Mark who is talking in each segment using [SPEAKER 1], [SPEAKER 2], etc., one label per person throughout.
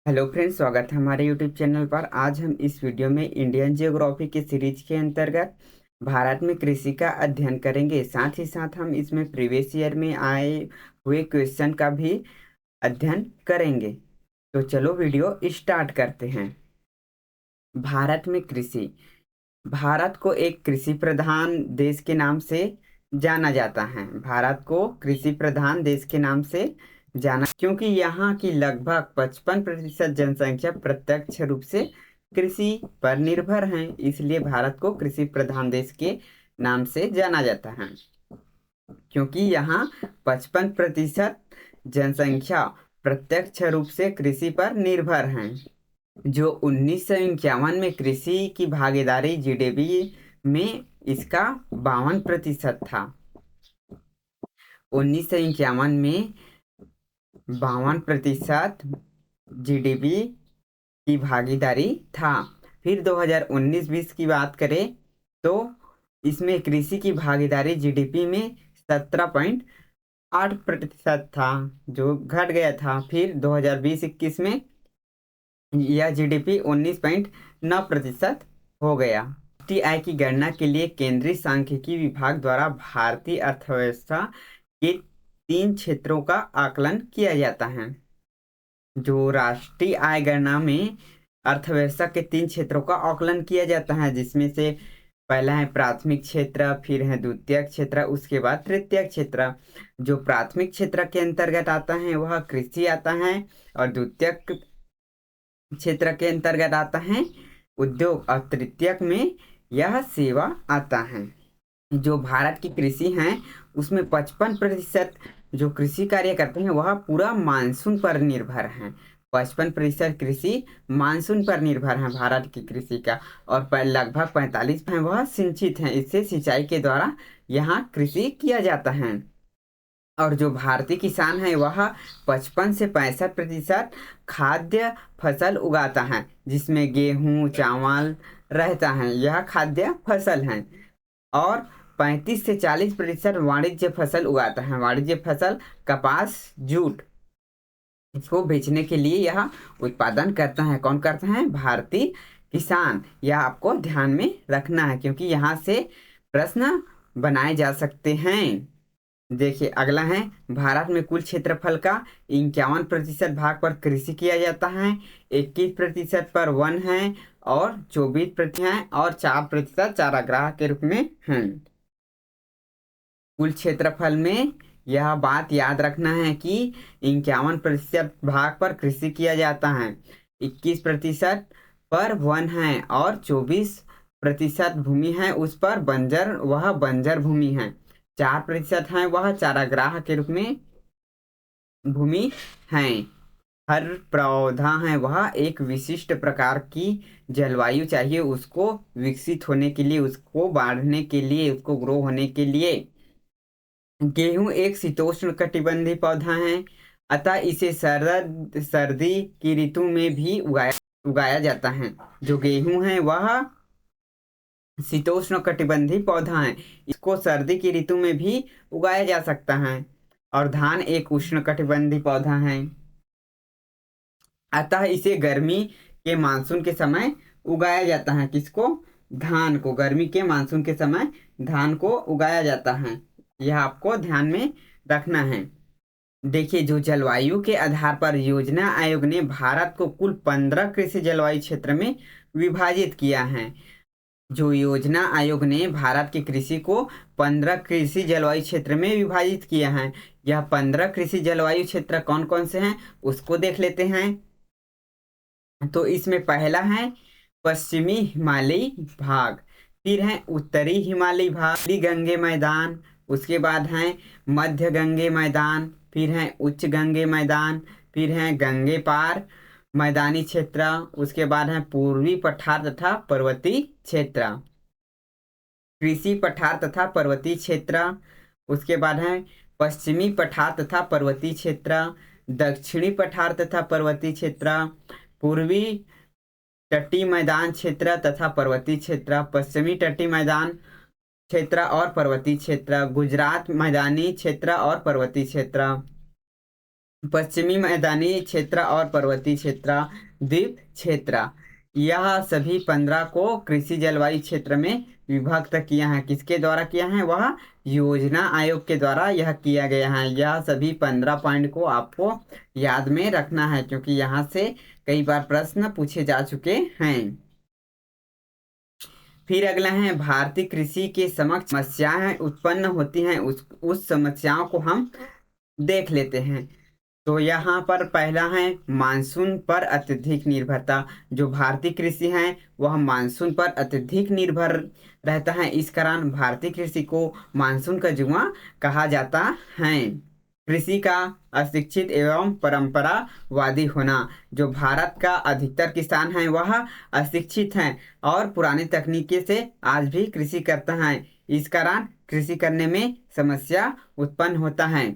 [SPEAKER 1] Hello friends, स्वागत है हमारे यूट्यूब चैनल पर। आज हम इस वीडियो में इंडियन जियोग्राफी की सीरीज के अंतर्गत भारत में कृषि का अध्ययन करेंगे। साथ ही साथ हम इसमें प्रीवियस ईयर में आए हुए क्वेश्चन का भी अध्ययन करेंगे। तो चलो वीडियो स्टार्ट करते हैं। भारत में कृषि। भारत को एक कृषि प्रधान देश के नाम से जाना जाता है। भारत को कृषि प्रधान देश के नाम से जाना क्योंकि यहाँ की लगभग 55% जनसंख्या प्रत्यक्ष रूप से कृषि पर निर्भर है, इसलिए भारत को कृषि प्रधान देश के नाम से जाना जाता है। क्योंकि यहाँ 55% जनसंख्या प्रत्यक्ष रूप से कृषि पर निर्भर है। जो 1951 में कृषि की भागीदारी जीडीपी में इसका 52% था। 1951 में 52% जीडीपी की भागीदारी था। फिर 2019-20 की बात करें तो इसमें कृषि की भागीदारी जीडीपी में 17.8% था, जो घट गया था। फिर 2020-21 में यह जीडीपी 19.9% हो गया। टीआई की गणना के लिए केंद्रीय सांख्यिकी विभाग द्वारा भारतीय अर्थव्यवस्था के 3 क्षेत्रों का आकलन किया जाता है। जो राष्ट्रीय आय गणना में अर्थव्यवस्था के 3 क्षेत्रों का आकलन किया जाता है, जिसमें से पहला है प्राथमिक क्षेत्र, फिर है द्वितीयक क्षेत्र, उसके बाद तृतीयक क्षेत्र। जो प्राथमिक क्षेत्र के अंतर्गत आता है वह कृषि आता है, और द्वितीयक क्षेत्र के अंतर्गत आता है उद्योग, और तृतीयक में यह सेवा आता है। जो भारत की कृषि है उसमें 55% जो कृषि कार्य करते हैं वह पूरा मानसून पर निर्भर है। 55% कृषि मानसून पर निर्भर है भारत की कृषि का, और लगभग 45 है वह सिंचित है। इससे सिंचाई के द्वारा यहाँ कृषि किया जाता है। और जो भारतीय किसान है वह 55 से 65% खाद्य फसल उगाता है, जिसमें गेहूं चावल रहता है, यह खाद्य फसल है। और 35 से 40% वाणिज्य फसल उगाता है। वाणिज्य फसल कपास जूट, इसको बेचने के लिए यह उत्पादन करता है। कौन करता है? भारतीय किसान। यह आपको ध्यान में रखना है क्योंकि यहाँ से प्रश्न बनाए जा सकते हैं। देखिए अगला है, भारत में कुल क्षेत्रफल का 51% भाग पर कृषि किया जाता है, 21% पर वन है, और 24% है, और 4% चारागाह के रूप में है। कुल क्षेत्रफल में यह बात याद रखना है कि 51% भाग पर कृषि किया जाता है, 21% पर वन है, और 24% भूमि है उस पर बंजर, वह बंजर भूमि है। 4% है वह चारागाह के रूप में भूमि है। हर पौधा है वह एक विशिष्ट प्रकार की जलवायु चाहिए उसको विकसित होने के लिए, उसको बढ़ने के लिए, उसको ग्रो होने के लिए। गेहूं एक शीतोष्ण कटिबंधीय पौधा है, अतः इसे सर्दी की ऋतु में भी उगाया जाता है। जो गेहूं है वह शीतोष्ण कटिबंधीय पौधा है, इसको सर्दी की ऋतु में भी उगाया जा सकता है। और धान एक उष्ण कटिबंधीय पौधा है, अतः इसे गर्मी के मानसून के समय उगाया जाता है। किसको? धान को। गर्मी के मानसून के समय धान को उगाया जाता है, यह आपको ध्यान में रखना है। देखिए, जो जलवायु के आधार पर योजना आयोग ने भारत को कुल 15 कृषि जलवायु क्षेत्र में विभाजित किया है। जो योजना आयोग ने भारत की कृषि को 15 कृषि जलवायु क्षेत्र में विभाजित किया है, यह 15 कृषि जलवायु क्षेत्र कौन कौन से हैं उसको देख लेते हैं। तो इसमें पहला है पश्चिमी हिमालयी भाग, फिर है उत्तरी हिमालयी भाग, गंगे मैदान, उसके बाद है मध्य गंगे मैदान, फिर है उच्च गंगे मैदान, फिर है गंगे पार मैदानी क्षेत्र, उसके बाद है पूर्वी पठार तथा पर्वतीय क्षेत्र। कृषि पठार तथा पर्वतीय क्षेत्र, उसके बाद है पश्चिमी पठार तथा पर्वतीय क्षेत्र, दक्षिणी पठार तथा पर्वतीय क्षेत्र, पूर्वी तटीय मैदान क्षेत्र तथा पर्वतीय क्षेत्र, पश्चिमी तटीय मैदान क्षेत्र और पर्वतीय क्षेत्र, गुजरात मैदानी क्षेत्र और पर्वतीय क्षेत्र। पश्चिमी मैदानी क्षेत्र और पर्वतीय क्षेत्र, द्वीप क्षेत्र, यह सभी 15 को कृषि जलवायु क्षेत्र में विभक्त किया है। किसके द्वारा किया है? वह योजना आयोग के द्वारा यह किया गया है। यह सभी 15 पॉइंट को आपको याद में रखना है, क्योंकि यहाँ से कई बार प्रश्न पूछे जा चुके हैं। फिर अगला है, भारतीय कृषि के समक्ष समस्याएं उत्पन्न होती हैं, उस समस्याओं को हम देख लेते हैं। तो यहाँ पर पहला है मानसून पर अत्यधिक निर्भरता। जो भारतीय कृषि है वह मानसून पर अत्यधिक निर्भर रहता है। इस कारण भारतीय कृषि को मानसून का जुआ कहा जाता है। कृषि का अशिक्षित एवं परंपरावादी होना। जो भारत का अधिकतर किसान है वह अशिक्षित हैं और पुरानी तकनीकी से आज भी कृषि करता है। इस कारण कृषि करने में समस्या उत्पन्न होता है।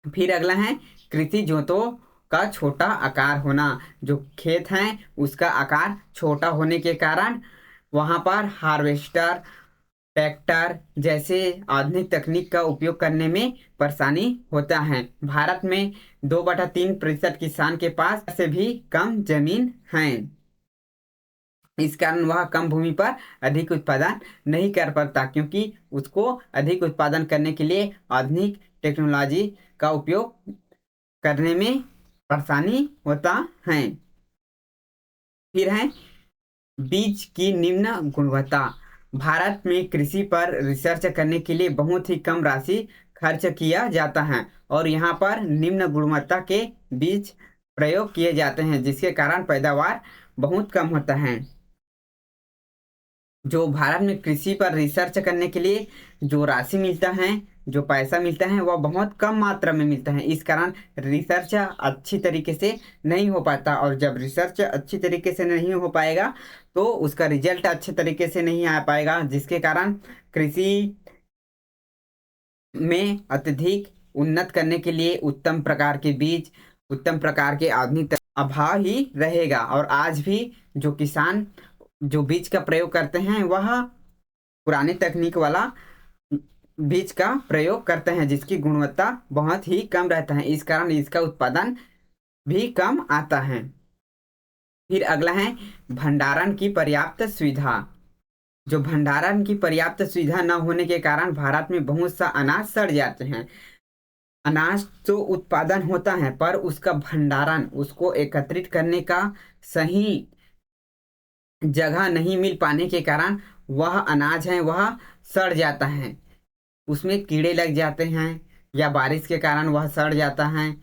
[SPEAKER 1] फिर अगला है कृषि जोतों का छोटा आकार होना। जो खेत है उसका आकार छोटा होने के कारण वहाँ पर हार्वेस्टर, ट्रैक्टर जैसे आधुनिक तकनीक का उपयोग करने में परेशानी होता है। भारत में 2/3% किसान के पास से भी कम जमीन है। इस कारण वह कम भूमि पर अधिक उत्पादन नहीं कर पाता, क्योंकि उसको अधिक उत्पादन करने के लिए आधुनिक टेक्नोलॉजी का उपयोग करने में परेशानी होता है। फिर है बीज की निम्न गुणवत्ता। भारत में कृषि पर रिसर्च करने के लिए बहुत ही कम राशि खर्च किया जाता है और यहाँ पर निम्न गुणवत्ता के बीज प्रयोग किए जाते हैं, जिसके कारण पैदावार बहुत कम होता है। जो भारत में कृषि पर रिसर्च करने के लिए जो राशि मिलता है, जो पैसा मिलता है, वह बहुत कम मात्रा में मिलता है। इस कारण रिसर्च अच्छी तरीके से नहीं हो पाता, और जब रिसर्च अच्छी तरीके से नहीं हो पाएगा तो उसका रिजल्ट अच्छे तरीके से नहीं आ पाएगा, जिसके कारण कृषि में अत्यधिक उन्नत करने के लिए उत्तम प्रकार के बीज, उत्तम प्रकार के आधुनिक अभाव ही रहेगा। और आज भी जो किसान जो बीज का प्रयोग करते हैं वह पुरानी तकनीक वाला बीज का प्रयोग करते हैं, जिसकी गुणवत्ता बहुत ही कम रहता है। इस कारण इसका उत्पादन भी कम आता है। फिर अगला है भंडारण की पर्याप्त सुविधा। जो भंडारण की पर्याप्त सुविधा न होने के कारण भारत में बहुत सा अनाज सड़ जाते हैं। अनाज तो उत्पादन होता है पर उसका भंडारण, उसको एकत्रित करने का सही जगह नहीं मिल पाने के कारण वह अनाज है वह सड़ जाता है, उसमें कीड़े लग जाते हैं या बारिश के कारण वह सड़ जाता है।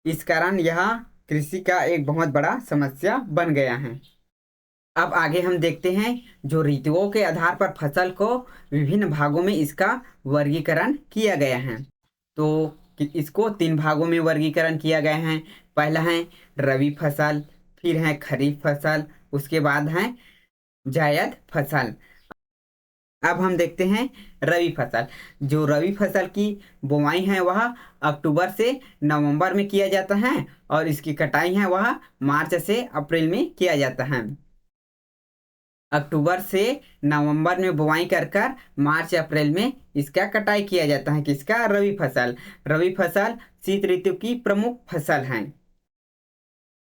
[SPEAKER 1] इस कारण यह कृषि का एक बहुत बड़ा समस्या बन गया है। अब आगे हम देखते हैं जो ऋतुओं के आधार पर फसल को विभिन्न भागों में इसका वर्गीकरण किया गया है। तो इसको 3 भागों में वर्गीकरण किया गया है। पहला है रबी फसल, फिर है खरीफ फसल, उसके बाद है जायद फसल। अब हम देखते हैं रबी फसल। जो रबी फसल की बुवाई है वह अक्टूबर से नवंबर में किया जाता है और इसकी कटाई है वह मार्च से अप्रैल में किया जाता है। अक्टूबर से नवंबर में बुवाई कर मार्च अप्रैल में इसका कटाई किया जाता है। किसका? रबी फसल। रबी फसल शीत ऋतु की प्रमुख फसल है।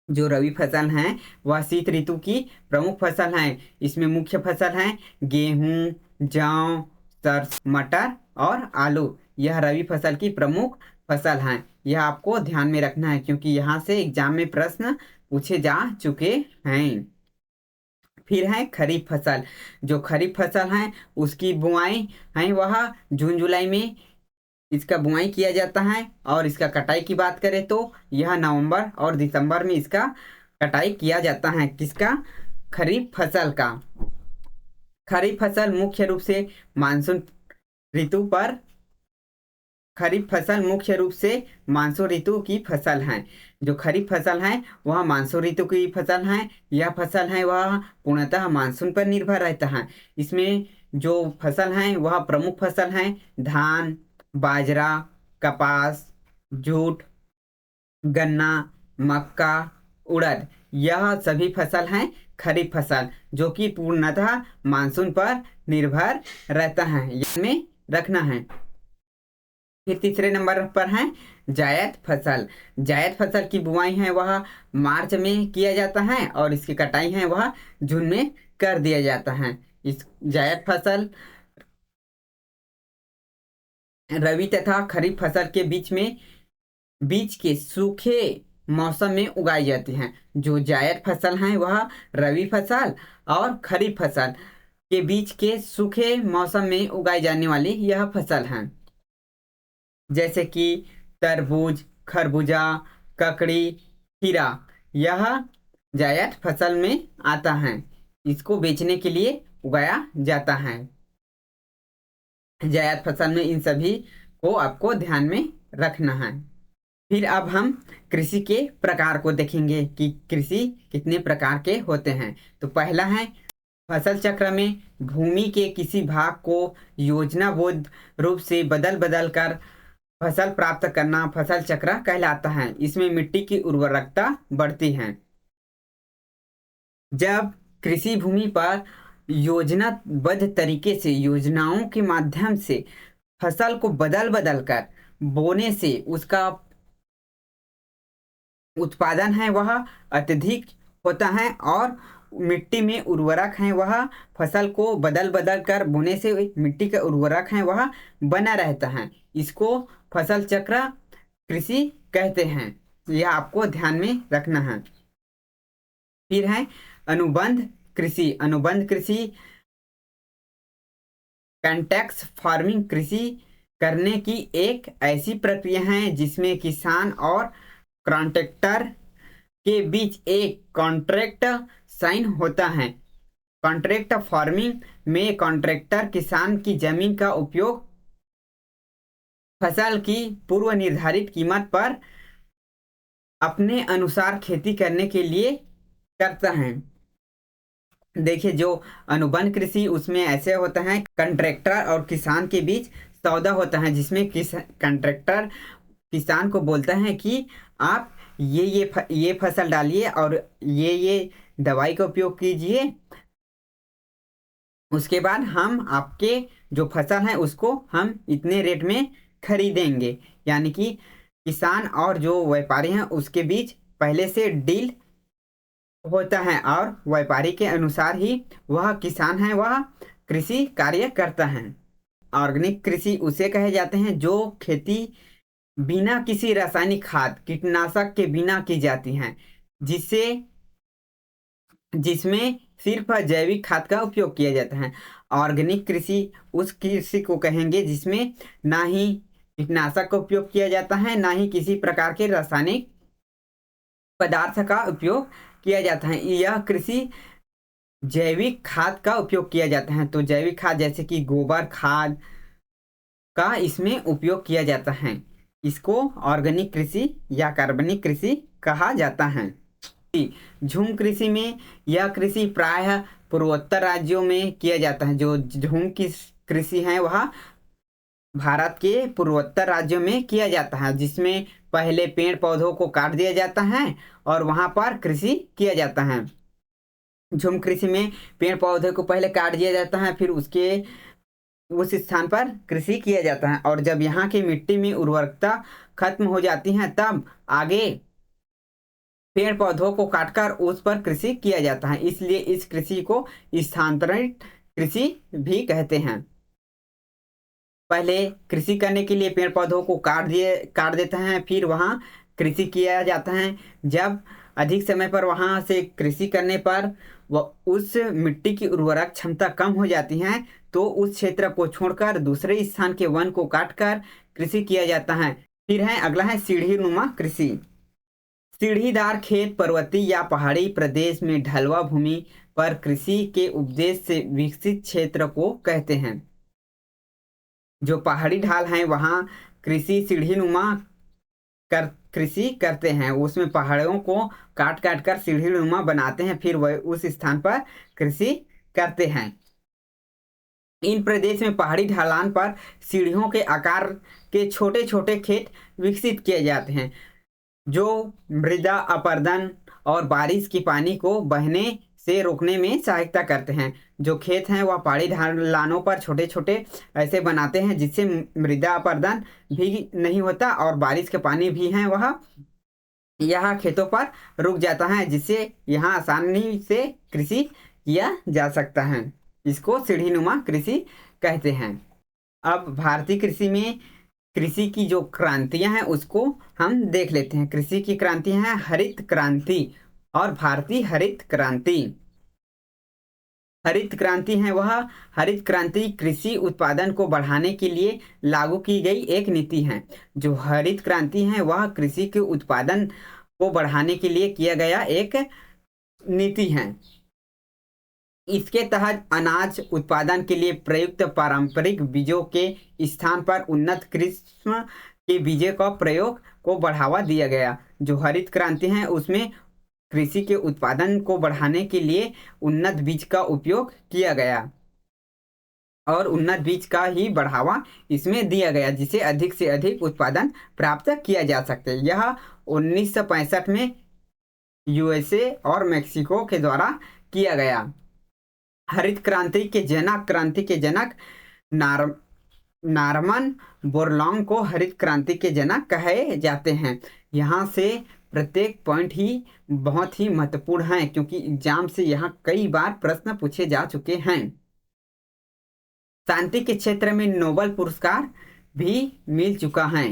[SPEAKER 1] जो रबी फसल है वह शीत ऋतु की प्रमुख फसल है। इसमें मुख्य फसल है गेहूं, जौ, सरसों, मटर और आलू। यह रबी फसल की प्रमुख फसल है। यह आपको ध्यान में रखना है, क्योंकि यहाँ से एग्जाम में प्रश्न पूछे जा चुके हैं। फिर है खरीफ फसल। जो खरीफ फसल है उसकी बुआई है वह जून जुलाई में इसका बुआई किया जाता है, और इसका कटाई की बात करें तो यह नवंबर और दिसंबर में इसका कटाई किया जाता है। किसका? खरीफ फसल का। खरीफ फसल मुख्य रूप से मानसून ऋतु पर खरीफ फसल मुख्य रूप से मानसून ऋतु की फसल है। जो खरीफ फसल है वह मानसून ऋतु की फसल है। यह फसल है वह पूर्णतः मानसून पर निर्भर रहता है। इसमें जो फसल है वह प्रमुख फसल है धान, बाजरा, कपास, जूट, गन्ना, मक्का, उड़द। यह सभी फसल हैं खरीफ फसल, जो कि पूर्णतः मानसून पर निर्भर रहता है। इसमें रखना है। फिर तीसरे नंबर पर है जायद फसल। जायद फसल की बुआई है वह मार्च में किया जाता है और इसकी कटाई है वह जून में कर दिया जाता है। इस जायद फसल रबी तथा खरीफ फसल के बीच के सूखे मौसम में उगाई जाती हैं। जो जायद फसल है वह रबी फसल और खरीफ फसल के बीच के सूखे मौसम में उगाई जाने वाली यह फसल है। जैसे कि तरबूज, खरबूजा, ककड़ी, खीरा, यह जायद फसल में आता है। इसको बेचने के लिए उगाया जाता है। जायद फसल में इन सभी को आपको ध्यान में रखना है। फिर अब हम कृषि के प्रकार को देखेंगे कि कृषि कितने प्रकार के होते हैं। तो पहला है फसल चक्र में भूमि के किसी भाग को योजनाबद्ध रूप से बदल बदल कर फसल प्राप्त करना फसल चक्र कहलाता है। इसमें मिट्टी की उर्वरकता बढ़ती है। जब कृषि भूमि पर योजनाबद्ध तरीके से योजनाओं के माध्यम से फसल को बदल बदल कर बोने से उसका उत्पादन है वह अत्यधिक होता है और मिट्टी में उर्वरक है वह फसल को बदल बदल कर बोने से मिट्टी का उर्वरक है वह बना रहता है। इसको फसल चक्र कृषि कहते हैं। यह आपको ध्यान में रखना है। फिर है अनुबंध कृषि। अनुबंध कृषि कॉन्टेक्स्ट फार्मिंग कृषि करने की एक ऐसी प्रक्रिया है जिसमें किसान और कॉन्ट्रैक्टर के बीच एक कॉन्ट्रैक्ट साइन होता है। कॉन्ट्रैक्ट फार्मिंग में कॉन्ट्रैक्टर किसान की जमीन का उपयोग फसल की पूर्व निर्धारित कीमत पर अपने अनुसार खेती करने के लिए करता है। देखिए, जो अनुबंध कृषि उसमें ऐसे होता है कॉन्ट्रैक्टर और किसान के बीच सौदा होता है जिसमें कॉन्ट्रैक्टर किसान को बोलता है कि आप ये फसल डालिए और ये दवाई का उपयोग कीजिए। उसके बाद हम आपके जो फसल है उसको हम इतने रेट में खरीदेंगे। यानी कि किसान और जो व्यापारी हैं उसके बीच पहले से डील होता है और व्यापारी के अनुसार ही वह किसान है वह कृषि कार्य करता है। ऑर्गेनिक कृषि उसे कहे जाते हैं जो खेती बिना किसी रासायनिक खाद कीटनाशक के बिना की जाती हैं, जिसमें सिर्फ जैविक खाद का उपयोग किया जाता है। ऑर्गेनिक कृषि उस कृषि को कहेंगे जिसमें ना ही कीटनाशक का उपयोग किया जाता है ना ही किसी प्रकार के रासायनिक पदार्थ का उपयोग किया जाता है। यह कृषि जैविक खाद का उपयोग किया जाता है। तो जैविक खाद जैसे कि गोबर खाद का इसमें उपयोग किया जाता है। इसको ऑर्गेनिक कृषि या कार्बनिक कृषि कहा जाता है। झूम कृषि में यह कृषि प्रायः पूर्वोत्तर राज्यों में किया जाता है। जो झूम की कृषि है वह भारत के पूर्वोत्तर राज्यों में किया जाता है जिसमें पहले पेड़ पौधों को काट दिया जाता है और वहां पर कृषि किया जाता है। झूम कृषि में पेड़ पौधे को पहले काट दिया जाता है फिर उस स्थान पर कृषि किया जाता है और जब यहाँ की मिट्टी में उर्वरकता खत्म हो जाती है तब आगे पेड़ पौधों को काटकर उस पर कृषि किया जाता है। इसलिए इस कृषि को स्थानांतरित कृषि भी कहते हैं। पहले कृषि करने के लिए पेड़ पौधों को काट देते हैं फिर वहां कृषि किया जाता है। जब अधिक समय पर वहां से कृषि करने पर उस मिट्टी की उर्वरक क्षमता कम हो जाती है तो उस क्षेत्र को छोड़कर दूसरे स्थान के वन को काटकर कृषि किया जाता है। फिर है अगला है सीढ़ी नुमा कृषि। सीढ़ीदार खेत पर्वतीय या पहाड़ी प्रदेश में ढलवा भूमि पर कृषि के उद्देश्य से विकसित क्षेत्र को कहते हैं। जो पहाड़ी ढाल हैं वहां कृषि सीढ़ी नुमा कृषि करते हैं। उसमें पहाड़ों को काट काट कर सीढ़ी नुमा बनाते हैं फिर वह उस स्थान पर कृषि करते हैं। इन प्रदेश में पहाड़ी ढलान पर सीढ़ियों के आकार के छोटे छोटे खेत विकसित किए जाते हैं जो मृदा अपरदन और बारिश की पानी को बहने से रोकने में सहायता करते हैं। जो खेत हैं वह पहाड़ी ढलानों पर छोटे छोटे ऐसे बनाते हैं जिससे मृदा अपरदन भी नहीं होता और बारिश के पानी भी है वह यहाँ खेतों पर रुक जाता है, जिससे यहाँ आसानी से कृषि किया जा सकता है। इसको सीढ़ीनुमा कृषि कहते हैं। अब भारतीय कृषि में कृषि की जो क्रांतियां हैं उसको हम देख लेते हैं। कृषि की क्रांति है हरित क्रांति और भारतीय हरित क्रांति। हरित क्रांति है वह हरित क्रांति कृषि उत्पादन को बढ़ाने के लिए लागू की गई एक नीति है। जो हरित क्रांति है वह कृषि के उत्पादन को बढ़ाने के लिए किया गया एक नीति है। इसके तहत अनाज उत्पादन के लिए प्रयुक्त पारंपरिक बीजों के स्थान पर उन्नत किस्म के बीजों का प्रयोग को बढ़ावा दिया गया। जो हरित क्रांति है उसमें कृषि के उत्पादन को बढ़ाने के लिए उन्नत बीज का उपयोग किया गया और उन्नत बीज का ही बढ़ावा इसमें दिया गया, जिसे अधिक से अधिक उत्पादन प्राप्त किया जा सके। यह 1965 में यूएसए और मेक्सिको के द्वारा किया गया। हरित क्रांति के जनक नॉर्मन बोरलॉन्ग को हरित क्रांति के जनक कहे जाते हैं। यहाँ से प्रत्येक पॉइंट ही बहुत ही महत्वपूर्ण है, क्योंकि एग्जाम से यहाँ कई बार प्रश्न पूछे जा चुके हैं। शांति के क्षेत्र में नोबेल पुरस्कार भी मिल चुका है।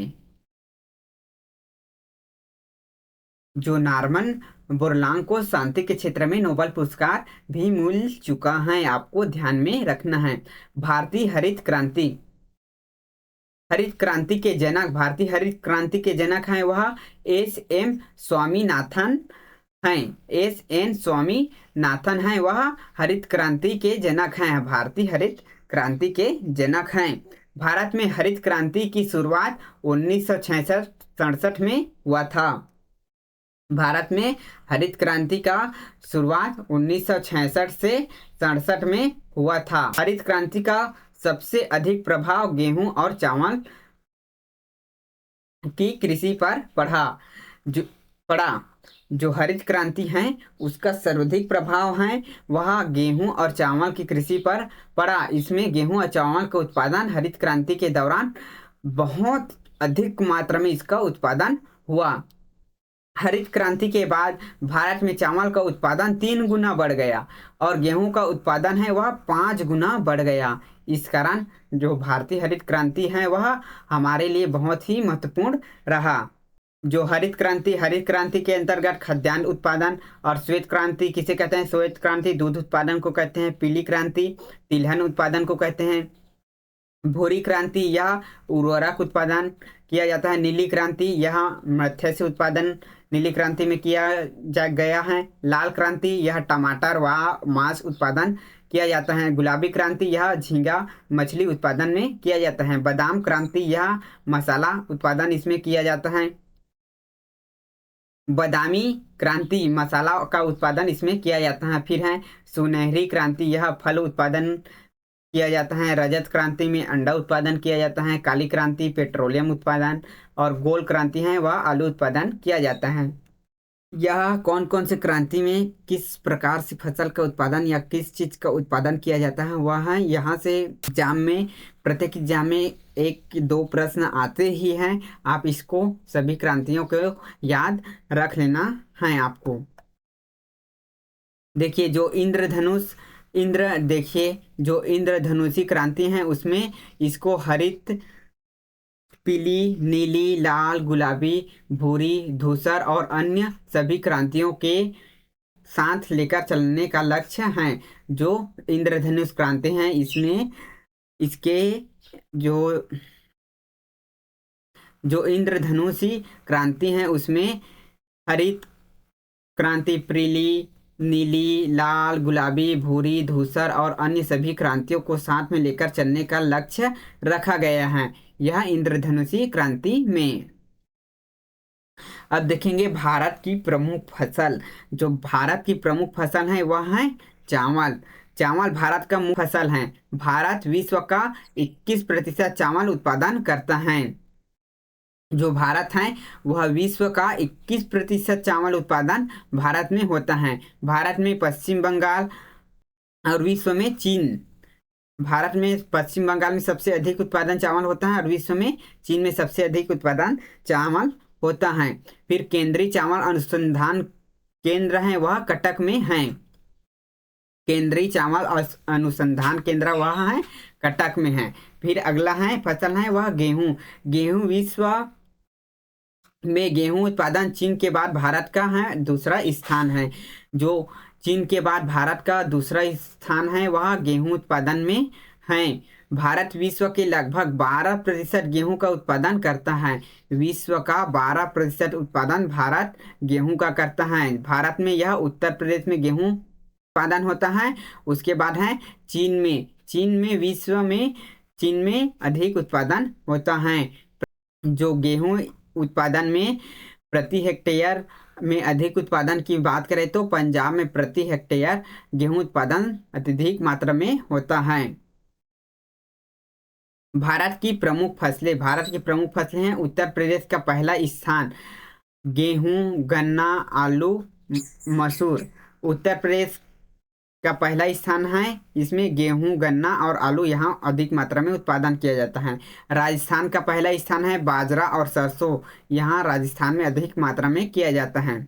[SPEAKER 1] जो नॉर्मन बोरलॉन्ग को शांति के क्षेत्र में नोबेल पुरस्कार भी मिल चुका है, आपको ध्यान में रखना है। भारतीय हरित क्रांति भारतीय हरित क्रांति के जनक हैं वह एस.एन. स्वामीनाथन हैं। वह हरित क्रांति के जनक हैं, भारतीय हरित क्रांति के जनक हैं। भारत में हरित क्रांति की शुरुआत 1966-67 में हुआ था। भारत में हरित क्रांति का शुरुआत 1966 से 67 में हुआ था। हरित क्रांति का सबसे अधिक प्रभाव गेहूं और चावल की कृषि पर पड़ा। जो हरित क्रांति है उसका सर्वाधिक प्रभाव है वह गेहूं और चावल की कृषि पर पड़ा। इसमें गेहूं और चावल का उत्पादन हरित क्रांति के दौरान बहुत अधिक मात्रा में इसका उत्पादन हुआ। हरित क्रांति के बाद भारत में चावल का उत्पादन 3 गुना बढ़ गया और गेहूं का उत्पादन है वह 5 गुना बढ़ गया। इस कारण जो भारतीय हरित क्रांति है वह हमारे लिए बहुत ही महत्वपूर्ण रहा। जो हरित क्रांति के अंतर्गत खाद्यान्न उत्पादन और श्वेत क्रांति किसे कहते हैं? श्वेत क्रांति दूध उत्पादन को कहते हैं। पीली क्रांति तिलहन उत्पादन को कहते हैं। भूरी क्रांति यह उर्वरक उत्पादन किया जाता है। नीली क्रांति यह मत्स्य उत्पादन नीली क्रांति में किया गया है। लाल क्रांति यह टमाटर व मांस उत्पादन किया जाता है। गुलाबी क्रांति यह झींगा मछली उत्पादन में किया जाता है। बादाम क्रांति यह मसाला उत्पादन इसमें किया जाता है। बादामी क्रांति मसाला का उत्पादन इसमें किया जाता है। फिर है सुनहरी क्रांति यह फल उत्पादन किया जाता है। रजत क्रांति में अंडा उत्पादन किया जाता है। काली क्रांति पेट्रोलियम उत्पादन और गोल्ड क्रांति है वह आलू उत्पादन किया जाता है। यह कौन कौन से क्रांति में किस प्रकार से फसल का उत्पादन या किस चीज का उत्पादन किया जाता है वह है। यहाँ से प्रत्येक एग्जाम में 1-2 प्रश्न आते ही हैं। आप इसको सभी क्रांतियों को याद रख लेना है आपको। देखिए जो इंद्रधनुषी क्रांति है उसमें इसको हरित पीली नीली लाल गुलाबी भूरी धूसर और अन्य सभी क्रांतियों के साथ लेकर चलने का लक्ष्य है। जो इंद्रधनुष क्रांति है इसमें इसके जो इंद्रधनुषी क्रांति है उसमें हरित क्रांति पीली नीली लाल गुलाबी भूरी धूसर और अन्य सभी क्रांतियों को साथ में लेकर चलने का लक्ष्य रखा गया है यह इंद्रधनुषी क्रांति में। अब देखेंगे भारत की प्रमुख फसल। जो भारत की प्रमुख फसल है वह है चावल भारत का मुख्य फसल है। भारत विश्व का 21% चावल उत्पादन करता है। जो भारत है वह विश्व का 21% चावल उत्पादन भारत में होता है। भारत में पश्चिम बंगाल और विश्व में चीन। भारत में पश्चिम बंगाल में सबसे अधिक उत्पादन चावल होता है और विश्व में चीन में सबसे अधिक उत्पादन चावल होता है। फिर केंद्रीय चावल अनुसंधान केंद्र है वह कटक में है। केंद्रीय चावल अनुसंधान केंद्र वह है कटक में है। फिर अगला है फसल है वह गेहूं। गेहूं विश्व में गेहूं उत्पादन चीन के बाद भारत का है दूसरा स्थान है। जो चीन के बाद भारत का दूसरा स्थान है वह गेहूं उत्पादन में है। भारत विश्व के लगभग 12% गेहूं का उत्पादन करता है। विश्व का 12% उत्पादन भारत गेहूं का करता है। भारत में यह उत्तर प्रदेश में गेहूं उत्पादन होता है। उसके बाद है चीन में अधिक उत्पादन होता है। जो गेहूं उत्पादन में प्रति हेक्टेयर में अधिक उत्पादन की बात करें तो पंजाब में प्रति हेक्टेयर गेहूं उत्पादन अत्यधिक मात्रा में होता है। भारत की प्रमुख फसलें हैं। उत्तर प्रदेश का पहला स्थान गेहूं, गन्ना, आलू, मसूर। उत्तर प्रदेश का पहला स्थान है। इसमें गेहूं, गन्ना और आलू यहाँ अधिक मात्रा में उत्पादन किया जाता है। राजस्थान का पहला स्थान है बाजरा और सरसों। यहाँ राजस्थान में अधिक मात्रा में किया जाता है।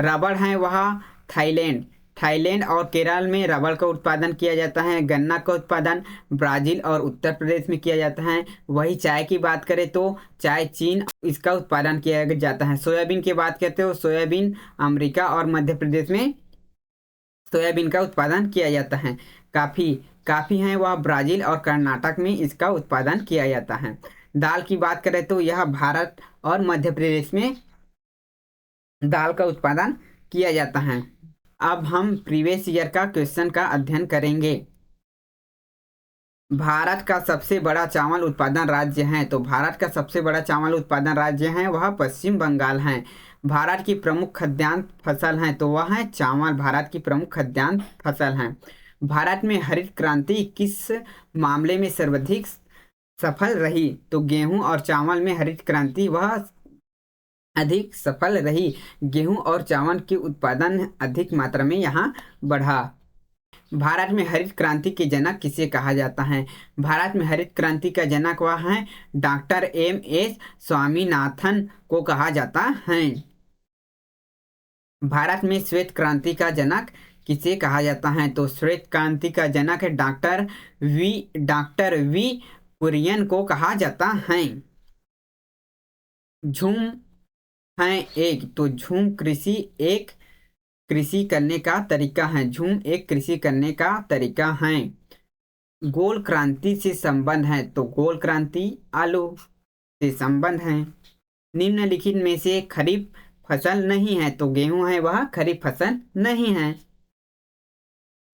[SPEAKER 1] रबड़ है वह थाईलैंड और केरल में रबड़ का उत्पादन किया जाता है। गन्ना का उत्पादन ब्राजील और उत्तर प्रदेश में किया जाता है। वही चाय की बात करें तो चाय चीन इसका उत्पादन किया जाता है। सोयाबीन की बात करते हो सोयाबीन अमेरिका और मध्य प्रदेश में सोयाबीन का उत्पादन किया जाता है। काफ़ी है वह ब्राज़ील और कर्नाटक में इसका उत्पादन किया जाता है। दाल की बात करें तो यह भारत और मध्य प्रदेश में दाल का उत्पादन किया जाता है। अब हम प्रीवियस ईयर का क्वेश्चन का अध्ययन करेंगे। भारत का सबसे बड़ा चावल उत्पादन राज्य है तो भारत का सबसे बड़ा चावल उत्पादन राज्य है वह पश्चिम बंगाल है। भारत की प्रमुख खाद्यान्न फसल है तो वह है चावल। भारत की प्रमुख खाद्यान्न फसल है। भारत में हरित क्रांति किस मामले में सर्वाधिक सफल रही तो गेहूं और चावल में हरित क्रांति वह अधिक सफल रही। गेहूं और चावल के उत्पादन अधिक मात्रा में यहाँ बढ़ा। भारत में हरित क्रांति के जनक किसे कहा जाता है? भारत में हरित क्रांति का जनक वह है डॉक्टर एम.एस. स्वामीनाथन को कहा जाता है। भारत में श्वेत क्रांति का जनक किसे कहा जाता है तो श्वेत क्रांति का जनक है डॉक्टर वी कुरियन को कहा जाता है। झूम है एक तो झूम कृषि करने का तरीका है। झूम एक कृषि करने का तरीका है। गोल क्रांति से संबंध है तो गोल क्रांति आलू से संबंध है। निम्नलिखित में से खरीफ फसल नहीं है तो गेहूं है वह खरीफ फसल नहीं है।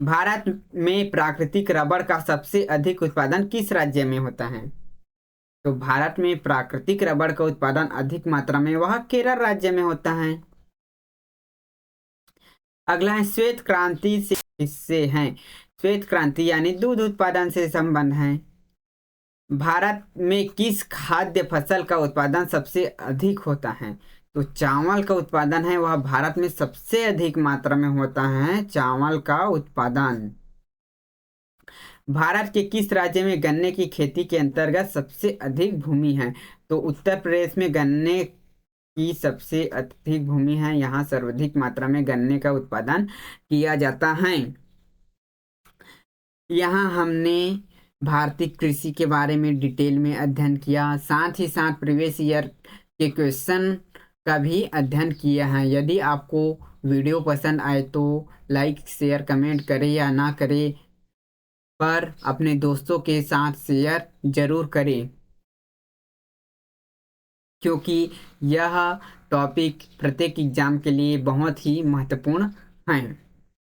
[SPEAKER 1] भारत में प्राकृतिक रबड़ का सबसे अधिक उत्पादन किस राज्य में होता है तो भारत में प्राकृतिक रबड़ का उत्पादन अधिक मात्रा में वह केरल राज्य में होता है। अगला है श्वेत क्रांति से किससे है? श्वेत क्रांति यानी दूध उत्पादन से संबंध है। भारत में किस खाद्य फसल का उत्पादन सबसे अधिक होता है तो चावल का उत्पादन है वह भारत में सबसे अधिक मात्रा में होता है चावल का उत्पादन। भारत के किस राज्य में गन्ने की खेती के अंतर्गत सबसे अधिक भूमि है तो उत्तर प्रदेश में गन्ने की सबसे अधिक भूमि है। यहाँ सर्वाधिक मात्रा में गन्ने का उत्पादन किया जाता है। यहाँ हमने भारतीय कृषि के बारे में डिटेल में अध्ययन किया, साथ ही साथ प्रीवियस ईयर के क्वेश्चन का भी अध्ययन किया है। यदि आपको वीडियो पसंद आए तो लाइक शेयर कमेंट करें या ना करें, पर अपने दोस्तों के साथ शेयर जरूर करें क्योंकि यह टॉपिक प्रत्येक एग्जाम के लिए बहुत ही महत्वपूर्ण है।